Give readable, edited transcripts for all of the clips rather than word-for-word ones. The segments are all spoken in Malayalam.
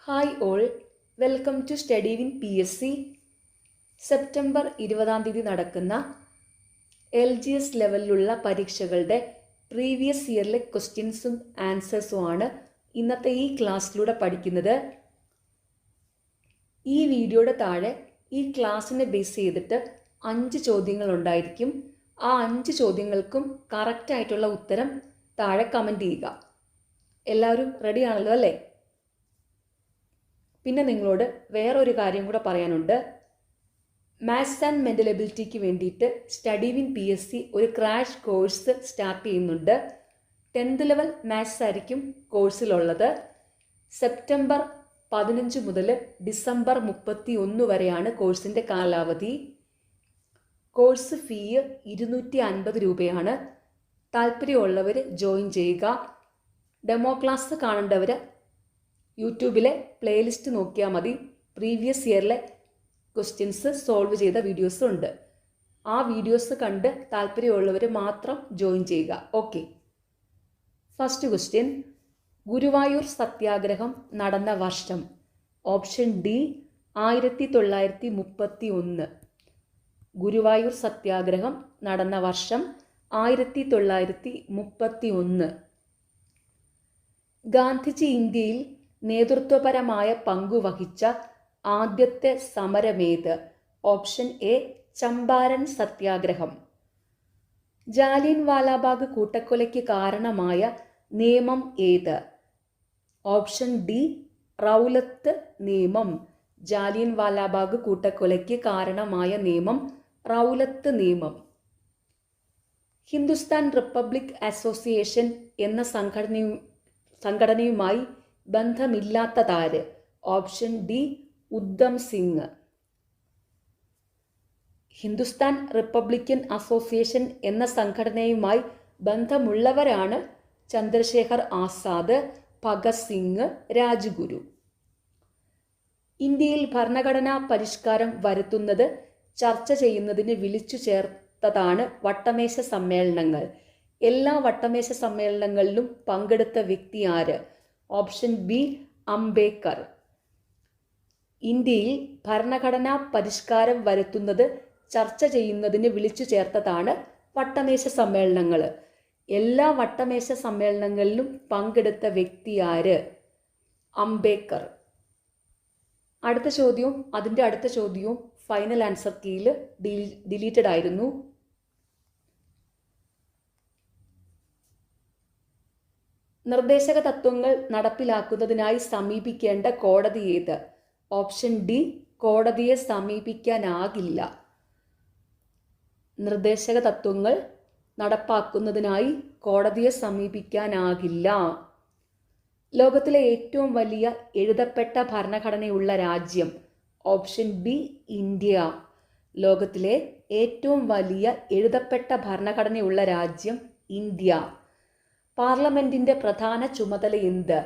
Hi all, welcome to study win PSC. September 20 നടക്കുന്ന LGS ലെവലിലുള്ള പരീക്ഷകളുടെ പ്രീവിയസ് ഇയറിലെ ക്വസ്റ്റ്യൻസും ആൻസേഴ്സുമാണ് ഇന്നത്തെ ഈ ക്ലാസ്സിലൂടെ പഠിക്കുന്നത്. ഈ വീഡിയോയുടെ താഴെ ഈ ക്ലാസ്സിനെ ബേസ് ചെയ്തിട്ട് 5 ചോദ്യങ്ങൾ ഉണ്ടായിരിക്കും. ആ 5 ചോദ്യങ്ങൾക്കും കറക്റ്റായിട്ടുള്ള ഉത്തരം താഴെ കമൻറ്റ് ചെയ്യുക. എല്ലാവരും റെഡി ആണല്ലോ അല്ലേ? പിന്നെ നിങ്ങളോട് വേറൊരു കാര്യം കൂടെ പറയാനുണ്ട്. മാത്സ് ആൻഡ് മെൻ്റൽ എബിലിറ്റിക്ക് വേണ്ടിയിട്ട് സ്റ്റഡി വിൻ PSC ഒരു ക്രാഷ് കോഴ്സ് സ്റ്റാർട്ട് ചെയ്യുന്നുണ്ട്. 10th ലെവൽ മാത്സ് ആയിരിക്കും കോഴ്സിലുള്ളത്. സെപ്റ്റംബർ 15 മുതൽ ഡിസംബർ 31 വരെയാണ് കോഴ്സിൻ്റെ കാലാവധി. കോഴ്സ് ഫീ 250 രൂപയാണ്. താല്പര്യമുള്ളവർ ജോയിൻ ചെയ്യുക. ഡെമോ ക്ലാസ് കാണേണ്ടവർ യൂട്യൂബിലെ പ്ലേലിസ്റ്റ് നോക്കിയാൽ മതി. പ്രീവിയസ് ഇയറിലെ ക്വസ്റ്റ്യൻസ് സോൾവ് ചെയ്ത വീഡിയോസ് ഉണ്ട്. ആ വീഡിയോസ് കണ്ട് താല്പര്യമുള്ളവർ മാത്രം ജോയിൻ ചെയ്യുക. ഓക്കെ, ഫസ്റ്റ് ക്വസ്റ്റ്യൻ, ഗുരുവായൂർ സത്യാഗ്രഹം നടന്ന വർഷം? Option D 1931. ഗുരുവായൂർ സത്യാഗ്രഹം നടന്ന വർഷം 1931. ഗാന്ധിജി ഇന്ത്യയിൽ നേതൃത്വപരമായ പങ്കുവഹിച്ച ആദ്യത്തെ സമരമേത്? ഓപ്ഷൻ എ ചമ്പാരൻ സത്യാഗ്രഹം. ജാലിയൻ വാലാബാഗ് കൂട്ടക്കൊലയ്ക്ക് കാരണമായ നിയമം ഏത്? ഓപ്ഷൻ ഡി റൗലത്ത് നിയമം. ജാലിയൻ വാലാബാഗ് കൂട്ടക്കൊലയ്ക്ക് കാരണമായ നിയമം റൗലത്ത് നിയമം. ഹിന്ദുസ്ഥാൻ റിപ്പബ്ലിക് അസോസിയേഷൻ എന്ന സംഘടനയുമായി ബന്ധമില്ലാത്തതാര്? Option D Udham Singh. Hindustan republican association എന്ന സംഘടനയുമായി ബന്ധമുള്ളവരാണ് ചന്ദ്രശേഖർ ആസാദ്, ഭഗത് സിംഗ്, രാജ്ഗുരു. ഇന്ത്യയിൽ ഭരണഘടനാ പരിഷ്കാരം വരുത്തുന്നത് ചർച്ച ചെയ്യുന്നതിന് വിളിച്ചു ചേർത്തതാണ് വട്ടമേശ സമ്മേളനങ്ങൾ. എല്ലാ വട്ടമേശ സമ്മേളനങ്ങളിലും പങ്കെടുത്ത വ്യക്തി ആര്? Option B Ambedkar. ഇന്ത്യയിൽ ഭരണഘടനാ പരിഷ്കാരം വരുത്തുന്നത് ചർച്ച ചെയ്യുന്നതിന് വിളിച്ചു ചേർത്തതാണ് വട്ടമേശ സമ്മേളനങ്ങൾ. എല്ലാ വട്ടമേശ സമ്മേളനങ്ങളിലും പങ്കെടുത്ത വ്യക്തി ആര്? അംബേദ്കർ. അടുത്ത ചോദ്യവും അതിൻ്റെ അടുത്ത ചോദ്യവും ഫൈനൽ ആൻസർ കീയിൽ ഡിലീറ്റഡ് ആയിരുന്നു. നിർദ്ദേശക തത്വങ്ങൾ നടപ്പിലാക്കുന്നതിനായി സമീപിക്കേണ്ട കോടതി ഏത്? ഓപ്ഷൻ ഡി കോടതിയെ സമീപിക്കാനാകില്ല. നിർദ്ദേശക തത്വങ്ങൾ നടപ്പാക്കുന്നതിനായി കോടതിയെ സമീപിക്കാനാകില്ല. ലോകത്തിലെ ഏറ്റവും വലിയ എഴുതപ്പെട്ട ഭരണഘടനയുള്ള രാജ്യം? Option B India. ലോകത്തിലെ ഏറ്റവും വലിയ എഴുതപ്പെട്ട ഭരണഘടനയുള്ള രാജ്യം ഇന്ത്യ. പാർലമെന്റിന്റെ പ്രധാന ചുമതല എന്ത്?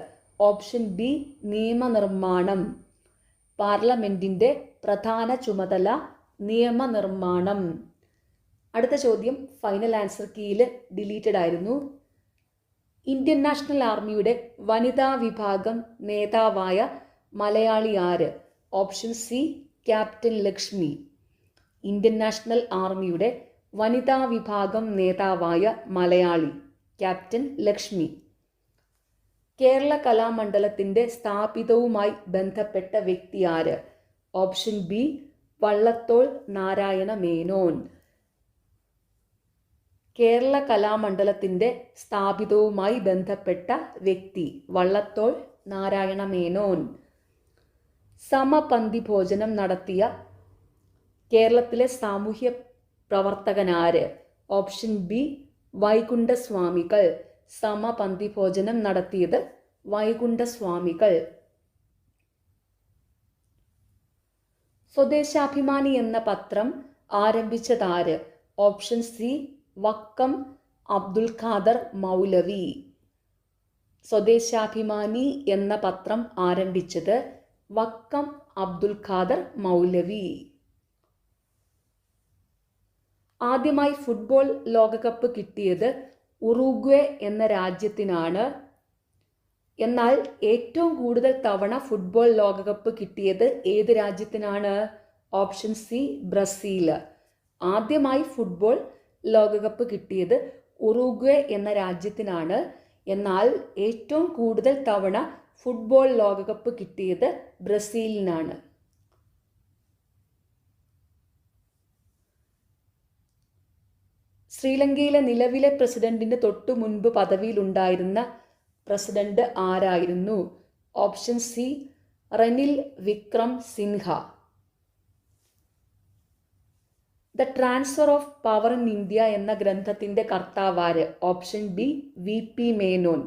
ഓപ്ഷൻ ബി നിയമനിർമ്മാണം. പാർലമെന്റിന്റെ പ്രധാന ചുമതല നിയമനിർമ്മാണം. അടുത്ത ചോദ്യം ഫൈനൽ ആൻസർ കീയിൽ ഡിലീറ്റഡ് ആയിരുന്നു. ഇന്ത്യൻ നാഷണൽ ആർമിയുടെ വനിതാ വിഭാഗം നേതാവായ മലയാളി ആര്? Option C captain Lakshmi. Indian national ആർമിയുടെ വനിതാ വിഭാഗം നേതാവായ മലയാളി ക്യാപ്റ്റൻ ലക്ഷ്മി. കേരള കലാമണ്ഡലത്തിൻ്റെ സ്ഥാപിതവുമായി ബന്ധപ്പെട്ട വ്യക്തി ആര്? Option B Vallathol Narayana Menon. കേരള കലാമണ്ഡലത്തിൻ്റെ സ്ഥാപിതവുമായി ബന്ധപ്പെട്ട വ്യക്തി വള്ളത്തോൾ നാരായണ മേനോൻ. സമപന്തി ഭോജനം നടത്തിയ കേരളത്തിലെ സാമൂഹ്യ പ്രവർത്തകനാര്? Option B വൈകുണ്ഠസ്വാമികൾ. സമപന്തി ഭോജനം നടത്തിയത് വൈകുണ്ഠസ്വാമികൾ. സ്വദേശാഭിമാനി എന്ന പത്രം ആരംഭിച്ചതാര്? ഓപ്ഷൻ സി വക്കം അബ്ദുൽ ഖാദർ മൗലവി. സ്വദേശാഭിമാനി എന്ന പത്രം ആരംഭിച്ചത് വക്കം അബ്ദുൽ ഖാദർ മൗലവി. ആദ്യമായി ഫുട്ബോൾ ലോകകപ്പ് കിട്ടിയത് ഉറുഗ്വേ എന്ന രാജ്യത്തിനാണ്. എന്നാൽ ഏറ്റവും കൂടുതൽ തവണ ഫുട്ബോൾ ലോകകപ്പ് കിട്ടിയത് ഏത് രാജ്യത്തിനാണ്? Option C Brazil. ആദ്യമായി ഫുട്ബോൾ ലോകകപ്പ് കിട്ടിയത് ഉറുഗ്വേ എന്ന രാജ്യത്തിനാണ്. എന്നാൽ ഏറ്റവും കൂടുതൽ തവണ ഫുട്ബോൾ ലോകകപ്പ് കിട്ടിയത് ബ്രസീലിനാണ്. ശ്രീലങ്കയിലെ നിലവിലെ പ്രസിഡന്റിന് തൊട്ടു മുൻപ് പദവിയിലുണ്ടായിരുന്ന പ്രസിഡന്റ് ആരായിരുന്നു? Option C Ranil Wickremesinghe. The transfer of power in India എന്ന ഗ്രന്ഥത്തിന്റെ കർത്താവാര്? Option B V P Menon.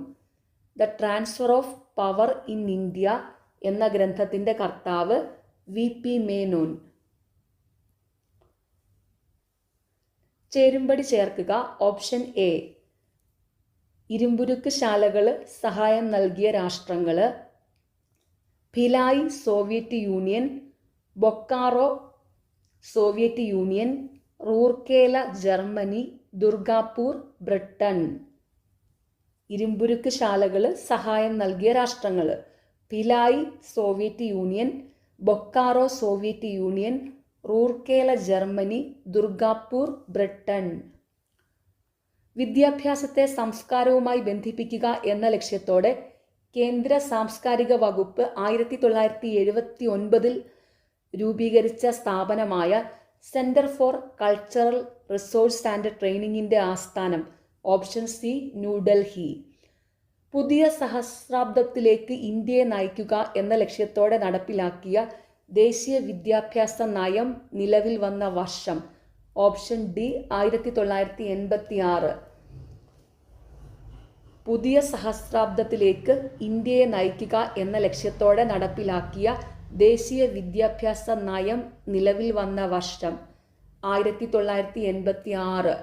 The transfer of power in India എന്ന ഗ്രന്ഥത്തിന്റെ കർത്താവ് വി പി മേനോൻ. ചേരുംപടി ചേർക്കുക. ഓപ്ഷൻ എ ഇരുമ്പുരുക്ക് ശാലകൾ സഹായം നൽകിയ രാഷ്ട്രങ്ങൾ: Bhilai Soviet Union, Bokaro Soviet Union, Rourkela Germany, Durgapur Britain. ഇരുമ്പുരുക്ക് ശാലകൾ സഹായം നൽകിയ രാഷ്ട്രങ്ങൾ: Bhilai Soviet Union, Bokaro Soviet Union, Rourkela Germany, Durgapur Britain. വിദ്യാഭ്യാസത്തെ സംസ്കാരവുമായി ബന്ധിപ്പിക്കുക എന്ന ലക്ഷ്യത്തോടെ കേന്ദ്ര സാംസ്കാരിക വകുപ്പ് 1979 രൂപീകരിച്ച സ്ഥാപനമായ centre for cultural resource and ട്രെയിനിങ്ങിന്റെ ആസ്ഥാനം? Option C New Delhi. പുതിയ സഹസ്രാബ്ദത്തിലേക്ക് ഇന്ത്യയെ നയിക്കുക എന്ന ലക്ഷ്യത്തോടെ നടപ്പിലാക്കിയ ദേശീയ വിദ്യാഭ്യാസ നയം നിലവിൽ വന്ന വർഷം? Option D 1986. പുതിയ സഹസ്രാബ്ദത്തിലേക്ക് ഇന്ത്യയെ നയിക്കുക എന്ന ലക്ഷ്യത്തോടെ നടപ്പിലാക്കിയ ദേശീയ വിദ്യാഭ്യാസ നയം നിലവിൽ വന്ന വർഷം? 1986.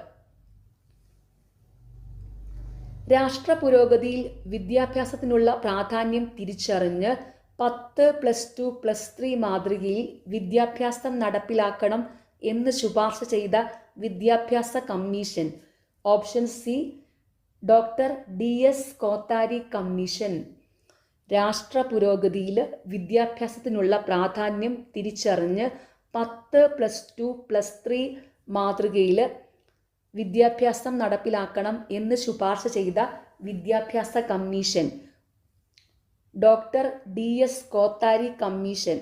രാഷ്ട്ര പുരോഗതിയിൽ വിദ്യാഭ്യാസത്തിനുള്ള പ്രാധാന്യം തിരിച്ചറിഞ്ഞ് 10+2+3 മാതൃകയിൽ വിദ്യാഭ്യാസം നടപ്പിലാക്കണം എന്ന് ശുപാർശ ചെയ്ത വിദ്യാഭ്യാസ commission? Option C doctor DS Kothari commission. രാഷ്ട്ര പുരോഗതിയിൽ വിദ്യാഭ്യാസത്തിനുള്ള പ്രാധാന്യം തിരിച്ചറിഞ്ഞ് 10+2+3 മാതൃകയിൽ വിദ്യാഭ്യാസം നടപ്പിലാക്കണം എന്ന് ശുപാർശ ചെയ്ത വിദ്യാഭ്യാസ commission? Doctor DS Kothari commission.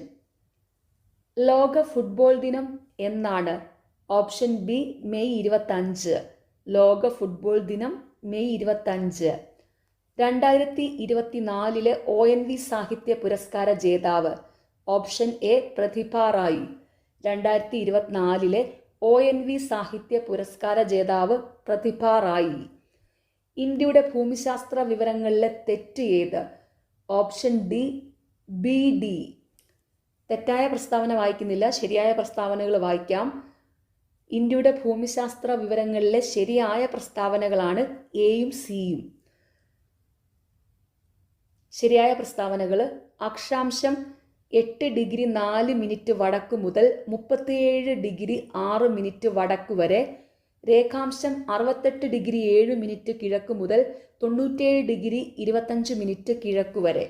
ലോക ഫുട്ബോൾ ദിനം എന്നാണ്? Option B May 25. ലോക ഫുട്ബോൾ ദിനം മെയ് 25. 2024 ONV സാഹിത്യ പുരസ്കാര ജേതാവ്? Option A Prathibha Ray. 2024 ONV സാഹിത്യ പുരസ്കാര ജേതാവ് പ്രതിഭ റായ്. ഇന്ത്യയുടെ ഭൂമിശാസ്ത്ര വിവരങ്ങളിലെ തെറ്റ് ഏത്? Option D BD. തെറ്റായ പ്രസ്താവന വായിക്കുന്നില്ല, ശരിയായ പ്രസ്താവനകൾ വായിക്കാം. ഇന്ത്യയുടെ ഭൂമിശാസ്ത്ര വിവരങ്ങളിലെ ശരിയായ പ്രസ്താവനകളാണ് എയും സിയും. ശരിയായ പ്രസ്താവനകൾ: അക്ഷാംശം 8 ഡിഗ്രി 4 മിനിറ്റ് വടക്ക് മുതൽ 37 ഡിഗ്രി 6 മിനിറ്റ് വടക്ക് വരെ. രേഖാംശം 68 ഡിഗ്രി 7 മിനിറ്റ് കിഴക്ക് മുതൽ 97 ഡിഗ്രി 25 മിനിറ്റ് കിഴക്ക് വരെ.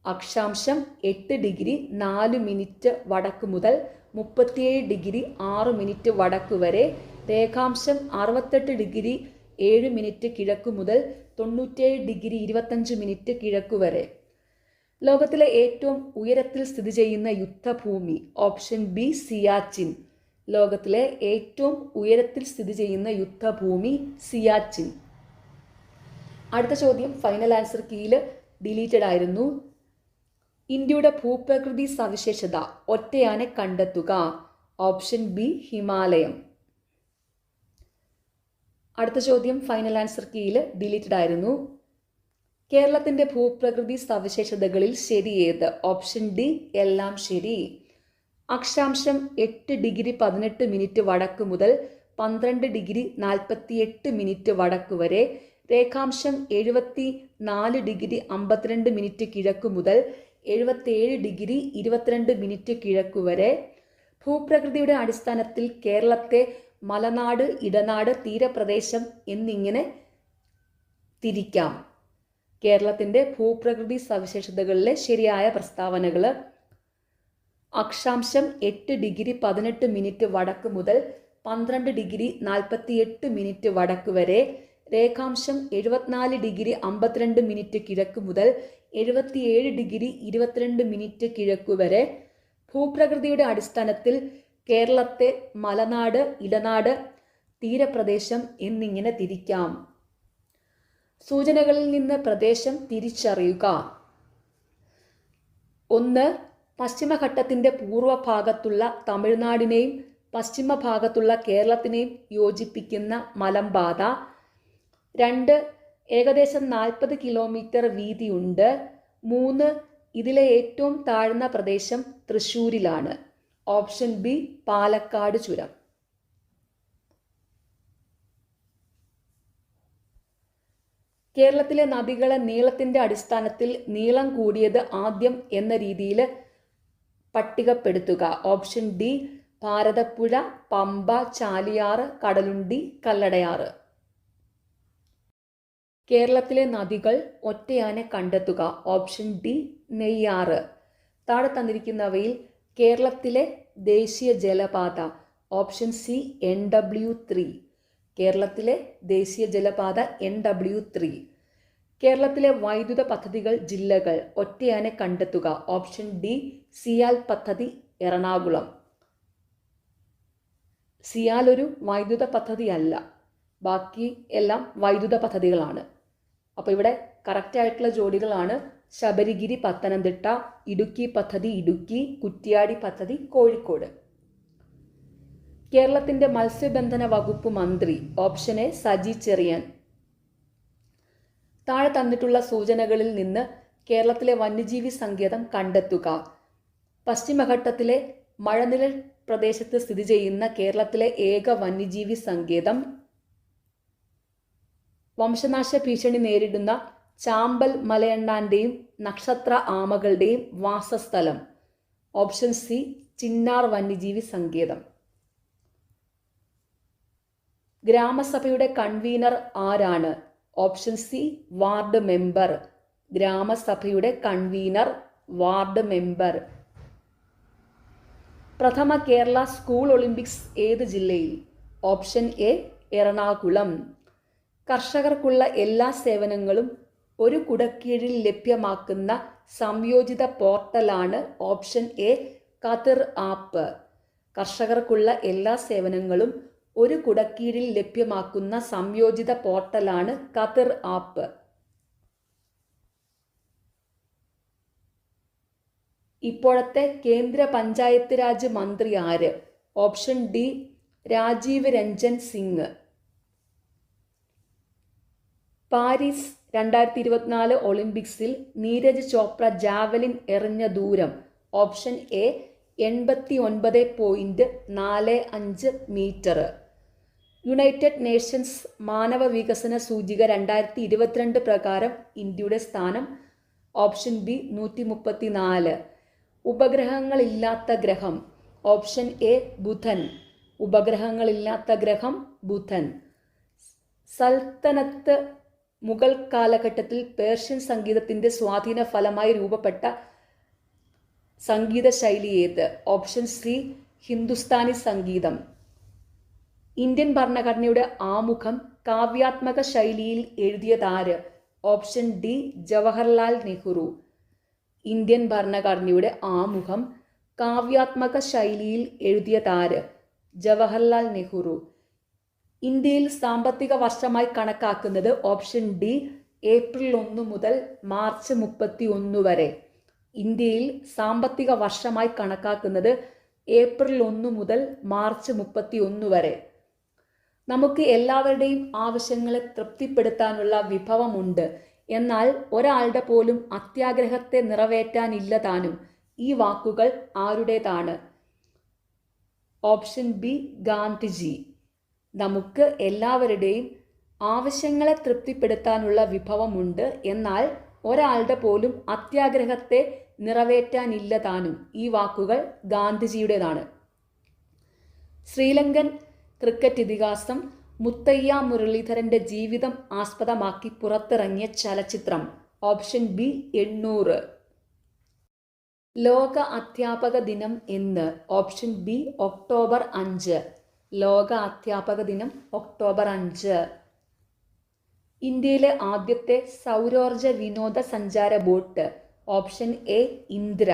അക്ഷാംശം 8 ഡിഗ്രി 4 മിനിറ്റ് വടക്ക് മുതൽ 37 ഡിഗ്രി 6 മിനിറ്റ് വടക്ക് വരെ. രേഖാംശം 68 ഡിഗ്രി 7 മിനിറ്റ് കിഴക്ക് മുതൽ 97 ഡിഗ്രി 25 മിനിറ്റ് കിഴക്ക് വരെ. ലോകത്തിലെ ഏറ്റവും ഉയരത്തിൽ സ്ഥിതി ചെയ്യുന്ന യുദ്ധഭൂമി? Option B Siachen. ലോകത്തിലെ ഏറ്റവും ഉയരത്തിൽ സ്ഥിതി ചെയ്യുന്ന യുദ്ധഭൂമി സിയാച്ചിൻ. അടുത്ത ചോദ്യം ഫൈനൽ ആൻസർ കീയിൽ ഡിലീറ്റഡ് ആയിരുന്നു. ഇന്ത്യയുടെ ഭൂപ്രകൃതി സവിശേഷത ഒറ്റയാനെ കണ്ടെത്തുക? ഓപ്ഷൻ ബി ഹിമാലയം. അടുത്ത ചോദ്യം ഫൈനൽ ആൻസർ കീയിൽ ഡിലീറ്റഡ് ആയിരുന്നു. കേരളത്തിന്റെ ഭൂപ്രകൃതി സവിശേഷതകളിൽ ശരിയേത്? ഓപ്ഷൻ ഡി എല്ലാം ശരി. അക്ഷാംശം 8 ഡിഗ്രി 18 മിനിറ്റ് വടക്ക് മുതൽ 12 ഡിഗ്രി 48 മിനിറ്റ് വടക്ക് വരെ. രേഖാംശം 74 ഡിഗ്രി 52 മിനിറ്റ് കിഴക്ക് മുതൽ 77 ഡിഗ്രി 22 മിനിറ്റ് കിഴക്ക് വരെ. ഭൂപ്രകൃതിയുടെ അടിസ്ഥാനത്തിൽ കേരളത്തെ മലനാട്, ഇടനാട്, തീരപ്രദേശം എന്നിങ്ങനെ തിരിക്കാം. കേരളത്തിൻ്റെ ഭൂപ്രകൃതി സവിശേഷതകളിലെ ശരിയായ പ്രസ്താവനകൾ. അക്ഷാംശം 8°18' വടക്ക് മുതൽ 12°48' വടക്ക് വരെ, രേഖാംശം 74°52' കിഴക്ക് മുതൽ 77°22' കിഴക്ക് വരെ. ഭൂപ്രകൃതിയുടെ അടിസ്ഥാനത്തിൽ കേരളത്തെ മലനാട്, ഇടനാട്, തീരപ്രദേശം എന്നിങ്ങനെ തിരിക്കാം. സൂചനകളിൽ നിന്ന് പ്രദേശം തിരിച്ചറിയുക. 1. പശ്ചിമഘട്ടത്തിൻ്റെ പൂർവ്വഭാഗത്തുള്ള തമിഴ്നാടിനെയും പശ്ചിമഭാഗത്തുള്ള കേരളത്തിനെയും യോജിപ്പിക്കുന്ന മലമ്പാത. 2. ഏകദേശം 40 കിലോമീറ്റർ വീതിയുണ്ട്. 3. ഇതിലെ ഏറ്റവും താഴ്ന്ന പ്രദേശം തൃശ്ശൂരിലാണ്. ഓപ്ഷൻ ബി പാലക്കാട് ചുരം. കേരളത്തിലെ നദികളെ നീളത്തിൻ്റെ അടിസ്ഥാനത്തിൽ നീളം കൂടിയത് ആദ്യം എന്ന രീതിയിൽ പട്ടികപ്പെടുത്തുക. Option D Bharathappuzha, Pamba, Chaliyar, Kadalundi, Kalladayar. കേരളത്തിലെ നദികൾ ഒറ്റയാനെ കണ്ടെത്തുക. Option D Neyyar. താഴെ തന്നിരിക്കുന്നവയിൽ കേരളത്തിലെ ദേശീയ ജലപാത. Option C NW3. കേരളത്തിലെ ദേശീയ ജലപാത NW3. കേരളത്തിലെ വൈദ്യുത പദ്ധതികൾ, ജില്ലകൾ ഒറ്റയാനെ കണ്ടെത്തുക. ഓപ്ഷൻ ഡി സിയാൽ പദ്ധതി, എറണാകുളം. സിയാൽ ഒരു വൈദ്യുത പദ്ധതിയല്ല, ബാക്കി എല്ലാം വൈദ്യുത പദ്ധതികളാണ്. അപ്പോൾ ഇവിടെ കറക്റ്റായിട്ടുള്ള ജോഡികളാണ് ശബരിഗിരി പത്തനംതിട്ട, ഇടുക്കി പദ്ധതി ഇടുക്കി, കുറ്റ്യാടി പദ്ധതി കോഴിക്കോട്. കേരളത്തിൻ്റെ മത്സ്യബന്ധന വകുപ്പ് മന്ത്രി. Option A Saji Cheriyan. താഴെ തന്നിട്ടുള്ള സൂചനകളിൽ നിന്ന് കേരളത്തിലെ വന്യജീവി സങ്കേതം കണ്ടെത്തുക. പശ്ചിമഘട്ടത്തിലെ മഴനിഴൽ പ്രദേശത്ത് സ്ഥിതി ചെയ്യുന്ന കേരളത്തിലെ ഏക വന്യജീവി സങ്കേതം. വംശനാശ ഭീഷണി നേരിടുന്ന ചാമ്പൽ മലയണ്ണാന്റെയും നക്ഷത്ര ആമകളുടെയും വാസസ്ഥലം. ഓപ്ഷൻ സി ചിന്നാർ വന്യജീവി സങ്കേതം. ഗ്രാമസഭയുടെ കൺവീനർ ആരാണ്? Option C ward member. ഗ്രാമസഭയുടെ കൺവീനർ വാർഡ് മെമ്പർ. പ്രഥമ കേരള സ്കൂൾ ഒളിമ്പിക്സ് ഏത് ജില്ലയിൽ? Option A Ernakulam. കർഷകർക്കുള്ള എല്ലാ സേവനങ്ങളും ഒരു കുടക്കീഴിൽ ലഭ്യമാക്കുന്ന സംയോജിത പോർട്ടലാണ് ഓപ്ഷൻ എ കതിർ ആപ്പ്. കർഷകർക്കുള്ള എല്ലാ സേവനങ്ങളും ഒരു കുടക്കീഴിൽ ലഭ്യമാക്കുന്ന സംയോജിത പോർട്ടലാണ് കതിർ ആപ്പ്. ഇപ്പോഴത്തെ കേന്ദ്ര പഞ്ചായത്ത് രാജ് മന്ത്രി ആര്? Option D Rajiv Ranjan Singh. Paris 2024 ഒളിമ്പിക്സിൽ നീരജ് ചോപ്ര ജാവലിൻ എറിഞ്ഞ ദൂരം. Option A 89.45 metre. United Nations മാനവ വികസന സൂചിക 2022 പ്രകാരം ഇന്ത്യയുടെ സ്ഥാനം. Option B 134. ഉപഗ്രഹങ്ങളില്ലാത്ത ഗ്രഹം. ഓപ്ഷൻ എ ബുധൻ. ഉപഗ്രഹങ്ങളില്ലാത്ത ഗ്രഹം ബുധൻ. സൽത്തനത്ത് മുഗൾ കാലഘട്ടത്തിൽ പേർഷ്യൻ സംഗീതത്തിൻ്റെ സ്വാധീന ഫലമായി രൂപപ്പെട്ട സംഗീത ശൈലി ഏത്? ഓപ്ഷൻ സി ഹിന്ദുസ്ഥാനി സംഗീതം. ഇന്ത്യൻ ഭരണഘടനയുടെ ആമുഖം കാവ്യാത്മക ശൈലിയിൽ എഴുതിയതാര്? Option D Jawaharlal Nehru. Indian ഭരണഘടനയുടെ ആമുഖം കാവ്യാത്മക ശൈലിയിൽ എഴുതിയതാര്? ജവഹർലാൽ നെഹ്റു. ഇന്ത്യയിൽ സാമ്പത്തിക വർഷമായി കണക്കാക്കുന്നത്. ഓപ്ഷൻ ഡി ഏപ്രിൽ 1 മുതൽ മാർച്ച് 31 വരെ. ഇന്ത്യയിൽ സാമ്പത്തിക വർഷമായി കണക്കാക്കുന്നത് ഏപ്രിൽ 1 മുതൽ മാർച്ച് 31 വരെ. നമുക്ക് എല്ലാവരുടെയും ആവശ്യങ്ങളെ തൃപ്തിപ്പെടുത്താനുള്ള വിഭവമുണ്ട്. എന്നാൽ ഒരാളുടെ പോലും അത്യാഗ്രഹത്തെ നിറവേറ്റാനില്ല താനും. ഈ വാക്കുകൾ ആരുടേതാണ്? Option B Gandhiji. നമുക്ക് എല്ലാവരുടെയും ആവശ്യങ്ങളെ തൃപ്തിപ്പെടുത്താനുള്ള വിഭവമുണ്ട്. എന്നാൽ ഒരാളുടെ പോലും അത്യാഗ്രഹത്തെ നിറവേറ്റാനില്ല താനും. ഈ വാക്കുകൾ ഗാന്ധിജിയുടേതാണ്. ശ്രീലങ്കൻ ക്രിക്കറ്റ് ഇതിഹാസം മുത്തയ്യ മുരളീധരൻ്റെ ജീവിതം ആസ്പദമാക്കി പുറത്തിറങ്ങിയ ചലച്ചിത്രം. Option B 800. ലോക അധ്യാപക ദിനം എന്ന്? Option B October 5. ലോക അധ്യാപക ദിനം ഒക്ടോബർ 5. ഇന്ത്യയിലെ ആദ്യത്തെ സൗരോർജ വിനോദസഞ്ചാര boat? Option A Indira.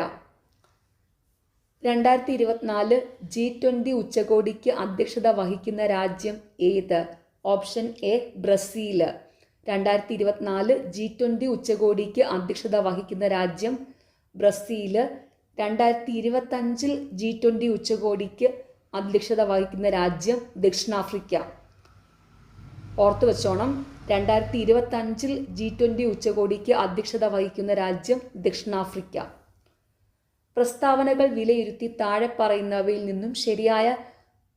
2024 G20 ഉച്ചകോടിക്ക് അധ്യക്ഷത വഹിക്കുന്ന രാജ്യം ഏത്? Option A Brazil. 2024 G20 ഉച്ചകോടിക്ക് അധ്യക്ഷത വഹിക്കുന്ന രാജ്യം ബ്രസീൽ. 2025 G20 ഉച്ചകോടിക്ക് അധ്യക്ഷത വഹിക്കുന്ന രാജ്യം ദക്ഷിണാഫ്രിക്ക. ഓർത്തു വെച്ചോണം, 2025 G20 ഉച്ചകോടിക്ക് അധ്യക്ഷത വഹിക്കുന്ന രാജ്യം ദക്ഷിണാഫ്രിക്ക. പ്രസ്താവനകൾ വിലയിരുത്തി താഴെ പറയുന്നവയിൽ നിന്നും ശരിയായ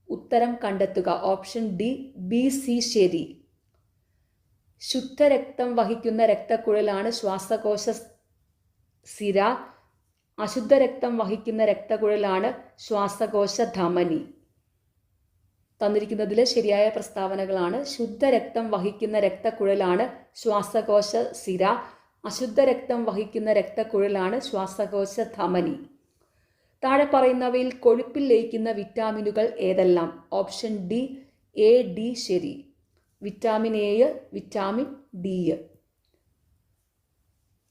ഉത്തരം കണ്ടെത്തുക. ഓപ്ഷൻ ഡി ബി സി ശരി. ശുദ്ധരക്തം വഹിക്കുന്ന രക്തക്കുഴലാണ് ശ്വാസകോശ സിര. അശുദ്ധരക്തം വഹിക്കുന്ന രക്തക്കുഴലാണ് ശ്വാസകോശ ധമനി. തന്നിരിക്കുന്നതിൽ ശരിയായ പ്രസ്താവനകളാണ്. ശുദ്ധരക്തം വഹിക്കുന്ന രക്തക്കുഴലാണ് ശ്വാസകോശ സിര. അശുദ്ധരക്തം വഹിക്കുന്ന രക്തക്കുഴലാണ് ശ്വാസകോശ ധമനി. താഴെ പറയുന്നവയിൽ കൊഴുപ്പിൽ ലയിക്കുന്ന വിറ്റാമിനുകൾ ഏതെല്ലാം? ഓപ്ഷൻ ഡി എ ഡി ശരി. Vitamin A, vitamin D.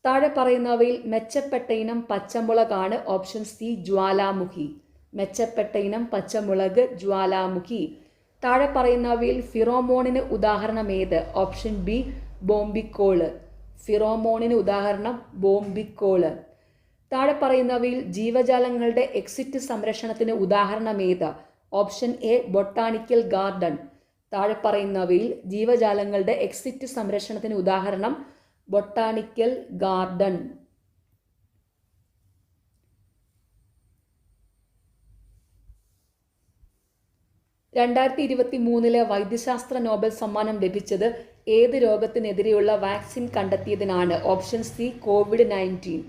താഴെ പറയുന്നവയിൽ മെച്ചപ്പെട്ട ഇനം പച്ചമുളകാണ്? Option C Jwalamukhi. മെച്ചപ്പെട്ട ഇനം പച്ചമുളക് ജ്വാലാമുഖി. താഴെ പറയുന്നവയിൽ ഫിറോമോണിന് ഉദാഹരണം ഏത്? Option B ബോംബിക്കോള്. ഫിറോമോണിന് ഉദാഹരണം ബോംബിക്കോള്. താഴെ പറയുന്നവയിൽ ജീവജാലങ്ങളുടെ എക്സിറ്റ് സംരക്ഷണത്തിന് ഉദാഹരണം ഏത്? Option A botanical garden. താഴെ പറയുന്നവയിൽ ജീവജാലങ്ങളുടെ എക്സിറ്റ് സംരക്ഷണത്തിന് ഉദാഹരണം ബൊട്ടാണിക്കൽ ഗാർഡൻ. രണ്ടായിരത്തി 2023 വൈദ്യശാസ്ത്ര നോബൽ സമ്മാനം ലഭിച്ചത് ഏത് രോഗത്തിനെതിരെയുള്ള വാക്സിൻ കണ്ടെത്തിയതിനാണ്? Option C COVID-19.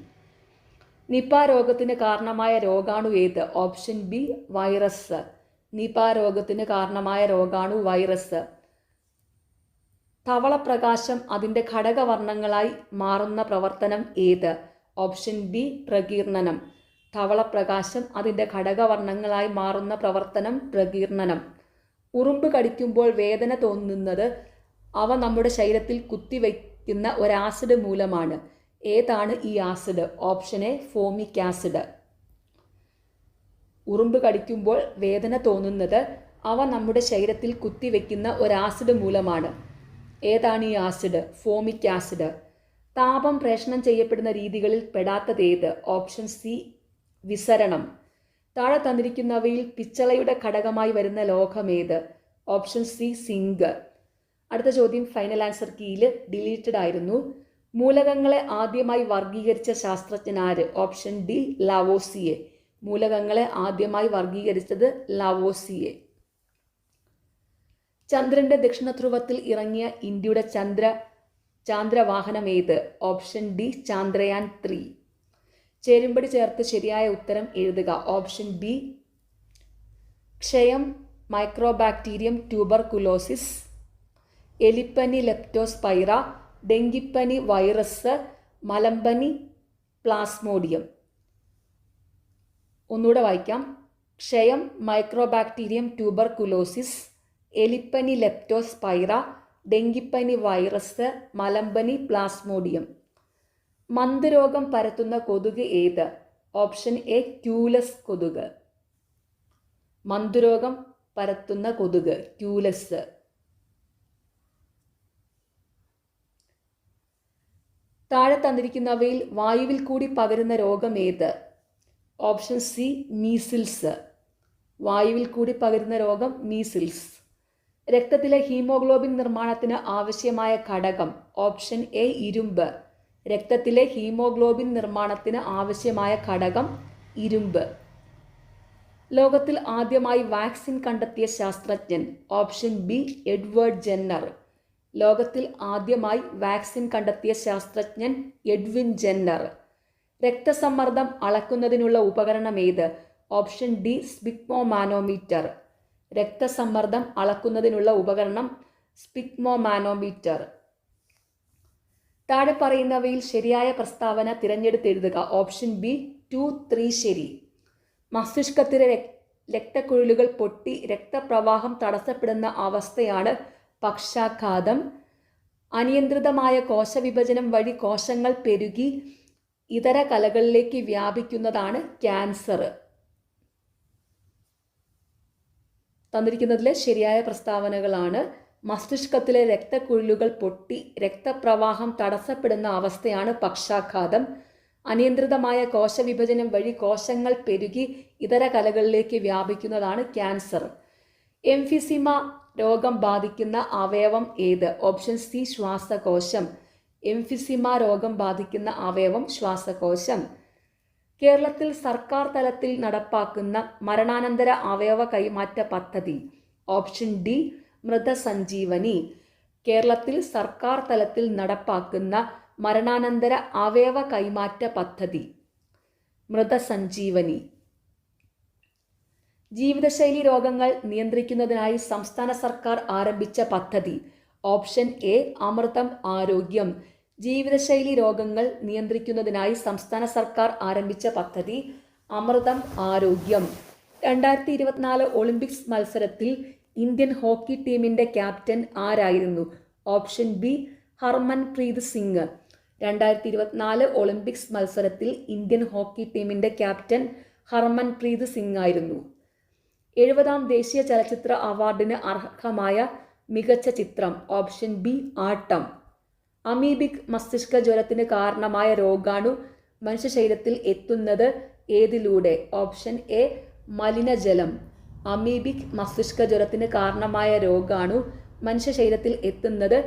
നിപ രോഗത്തിന് കാരണമായ രോഗാണു ഏത്? Option B virus. നിപ രോഗത്തിന് കാരണമായ രോഗാണു വൈറസ്. ധവളപ്രകാശം അതിൻ്റെ ഘടകവർണ്ണങ്ങളായി മാറുന്ന പ്രവർത്തനം ഏത്? Option B പ്രകീർണനം. ധവളപ്രകാശം അതിൻ്റെ ഘടകവർണ്ണങ്ങളായി മാറുന്ന പ്രവർത്തനം പ്രകീർണനം. ഉറുമ്പ് കടിക്കുമ്പോൾ വേദന തോന്നുന്നത് അവ നമ്മുടെ ശരീരത്തിൽ കുത്തിവയ്ക്കുന്ന ഒരു ആസിഡ് മൂലമാണ്. ഏതാണ് ഈ acid? Option A formic acid. ഉറുമ്പ് കടിക്കുമ്പോൾ വേദന തോന്നുന്നത് അവ നമ്മുടെ ശരീരത്തിൽ കുത്തിവെക്കുന്ന ഒരു ആസിഡ് മൂലമാണ്. ഏതാണ് ഈ ആസിഡ്? Formic acid. താപം പ്രേഷണം ചെയ്യപ്പെടുന്ന രീതികളിൽ പെടാത്തതേത്? Option C വിസരണം. താഴെ തന്നിരിക്കുന്നവയിൽ പിച്ചളയുടെ ഘടകമായി വരുന്ന ലോഹമേത്? Option C zinc. അടുത്ത ചോദ്യം ഫൈനൽ ആൻസർ കീയിൽ ഡിലീറ്റഡ് ആയിരുന്നു. മൂലകങ്ങളെ ആദ്യമായി വർഗീകരിച്ച ശാസ്ത്രജ്ഞനാര്? Option D ലാവോസിയെ. മൂലകങ്ങളെ ആദ്യമായി വർഗീകരിച്ചത് ലാവോസിയെ. ചന്ദ്രന്റെ ദക്ഷിണധ്രുവത്തിൽ ഇറങ്ങിയ ഇന്ത്യയുടെ ചാന്ദ്രവാഹനം ഏത്? Option D Chandrayaan 3. ചേരുംപടി ചേർത്ത് ശരിയായ ഉത്തരം എഴുതുക. ഓപ്ഷൻ ബി ക്ഷയം മൈക്രോബാക്ടീരിയം ട്യൂബർകുലോസിസ്, എലിപ്പനി ലെപ്റ്റോസ്പൈറ, ഡെങ്കിപ്പനി വൈറസ്, മലമ്പനി പ്ലാസ്മോഡിയം. ഒന്നുകൂടെ വായിക്കാം. ക്ഷയം മൈക്രോബാക്ടീരിയം ട്യൂബർകുലോസിസ്, എലിപ്പനി ലെപ്റ്റോസ്പൈറ, ഡെങ്കിപ്പനി വൈറസ്, മലമ്പനി പ്ലാസ്മോഡിയം. മന്ദരോഗം പരത്തുന്ന കൊതുക് ഏത്? ഓപ്ഷൻ എ ക്യൂലസ് കൊതുക്. മന്ദരോഗം പരത്തുന്ന കൊതുക് ക്യൂലസ്. താഴെ തന്നിരിക്കുന്നവയിൽ വായുവിൽ കൂടി പകരുന്ന രോഗം ഏത്? Option C measles. വായുവിൽ കൂടി പകരുന്ന രോഗം മീസിൽസ്. രക്തത്തിലെ ഹീമോഗ്ലോബിൻ നിർമ്മാണത്തിന് ആവശ്യമായ ഘടകം? ഓപ്ഷൻ എ ഇരുമ്പ്. രക്തത്തിലെ ഹീമോഗ്ലോബിൻ നിർമ്മാണത്തിന് ആവശ്യമായ ഘടകം ഇരുമ്പ്. ലോകത്തിൽ ആദ്യമായി വാക്സിൻ കണ്ടെത്തിയ ശാസ്ത്രജ്ഞൻ? Option B Edward Jenner. ലോകത്തിൽ ആദ്യമായി വാക്സിൻ കണ്ടെത്തിയ ശാസ്ത്രജ്ഞൻ എഡ്വിൻ ജെന്നർ. രക്തസമ്മർദ്ദം അളക്കുന്നതിനുള്ള ഉപകരണം ഏത്? Option D sphygmomanometer. രക്തസമ്മർദ്ദം അളക്കുന്നതിനുള്ള ഉപകരണം സ്പിഗ്മോമാനോമീറ്റർ. താഴെ പറയുന്നവയിൽ ശരിയായ പ്രസ്താവന തിരഞ്ഞെടുത്തെഴുതുക. ഓപ്ഷൻ ബി 2, 3 ശരി. മസ്തിഷ്കത്തിലെ രക്തക്കുഴലുകൾ പൊട്ടി രക്തപ്രവാഹം തടസ്സപ്പെടുന്ന അവസ്ഥയാണ് പക്ഷാഘാതം. അനിയന്ത്രിതമായ കോശവിഭജനം വഴി കോശങ്ങൾ പെരുകി ഇതര കലകളിലേക്ക് വ്യാപിക്കുന്നതാണ് ക്യാൻസർ. തന്നിരിക്കുന്നതിലെ ശരിയായ പ്രസ്താവനകളാണ്: മസ്തിഷ്കത്തിലെ രക്തക്കുഴലുകൾ പൊട്ടി രക്തപ്രവാഹം തടസ്സപ്പെടുന്ന അവസ്ഥയാണ് പക്ഷാഘാതം. അനിയന്ത്രിതമായ കോശവിഭജനം വഴി കോശങ്ങൾ പെരുകി ഇതര കലകളിലേക്ക് വ്യാപിക്കുന്നതാണ് ക്യാൻസർ. എംഫിസിമ രോഗം ബാധിക്കുന്ന അവയവം ഏത്? ഓപ്ഷൻ സി ശ്വാസകോശം. എംഫിസിമ രോഗം ബാധിക്കുന്ന അവയവം ശ്വാസകോശം. കേരളത്തിൽ സർക്കാർ തലത്തിൽ നടപ്പാക്കുന്ന മരണാനന്തര അവയവ കൈമാറ്റ പദ്ധതി? ഓപ്ഷൻ ഡി മൃതസഞ്ജീവനി. കേരളത്തിൽ സർക്കാർ തലത്തിൽ നടപ്പാക്കുന്ന മരണാനന്തര അവയവ കൈമാറ്റ പദ്ധതി മൃതസഞ്ജീവനി. ജീവിതശൈലി രോഗങ്ങൾ നിയന്ത്രിക്കുന്നതിനായി സംസ്ഥാന സർക്കാർ ആരംഭിച്ച പദ്ധതി? ഓപ്ഷൻ എ അമൃതം ആരോഗ്യം. ജീവിതശൈലി രോഗങ്ങൾ നിയന്ത്രിക്കുന്നതിനായി സംസ്ഥാന സർക്കാർ ആരംഭിച്ച പദ്ധതി അമൃതം ആരോഗ്യം. 2024 ഒളിമ്പിക്സ് മത്സരത്തിൽ ഇന്ത്യൻ ഹോക്കി ടീമിൻ്റെ ക്യാപ്റ്റൻ ആരായിരുന്നു? Option B Harmanpreet Singh. 2024 Olympics മത്സരത്തിൽ ഇന്ത്യൻ ഹോക്കി ടീമിൻ്റെ ക്യാപ്റ്റൻ ഹർമൻപ്രീത് സിംഗ് ആയിരുന്നു. 70ാം ദേശീയ ചലച്ചിത്ര അവാർഡിന് അർഹമായ മികച്ച ചിത്രം? ഓപ്ഷൻ ബി ആട്ടം. അമീബിക് മസ്തിഷ്ക ജ്വരത്തിന് കാരണമായ രോഗാണു മനുഷ്യ ശരീരത്തിൽ എത്തുന്നത് ഏതിലൂടെ? ഓപ്ഷൻ എ മലിനജലം. അമീബിക് മസ്തിഷ്ക ജ്വരത്തിന് കാരണമായ രോഗാണു മനുഷ്യ ശരീരത്തിൽ എത്തുന്നത്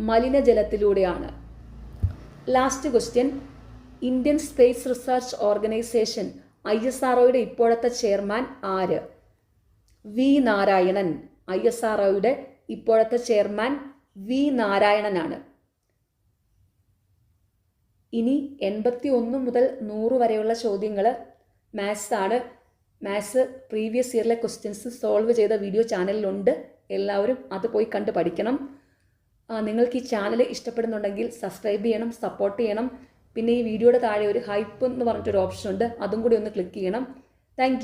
മലിനജലത്തിലൂടെയാണ്. Last question. Indian space research organisation ISROയുടെ ഇപ്പോഴത്തെ ചെയർമാൻ ആര്? വി നാരായണൻ. ISROയുടെ ഇപ്പോഴത്തെ ചെയർമാൻ വി നാരായണനാണ്. ഇനി 81 മുതൽ 100 വരെയുള്ള ചോദ്യങ്ങൾ മാത്സ് ആണ്. മാത്സ് പ്രീവിയസ് ഇയറിലെ ക്വസ്റ്റ്യൻസ് സോൾവ് ചെയ്ത വീഡിയോ ചാനലിലുണ്ട്. എല്ലാവരും അത് പോയി കണ്ട് പഠിക്കണം. നിങ്ങൾക്ക് ഈ ചാനൽ ഇഷ്ടപ്പെടുന്നുണ്ടെങ്കിൽ സബ്സ്ക്രൈബ് ചെയ്യണം, സപ്പോർട്ട് ചെയ്യണം. പിന്നെ ഈ വീഡിയോയുടെ താഴെ ഒരു ഹൈപ്പ് എന്ന് പറഞ്ഞിട്ടൊരു ഓപ്ഷൻ ഉണ്ട്, അതും കൂടി ഒന്ന് ക്ലിക്ക് ചെയ്യണം. താങ്ക്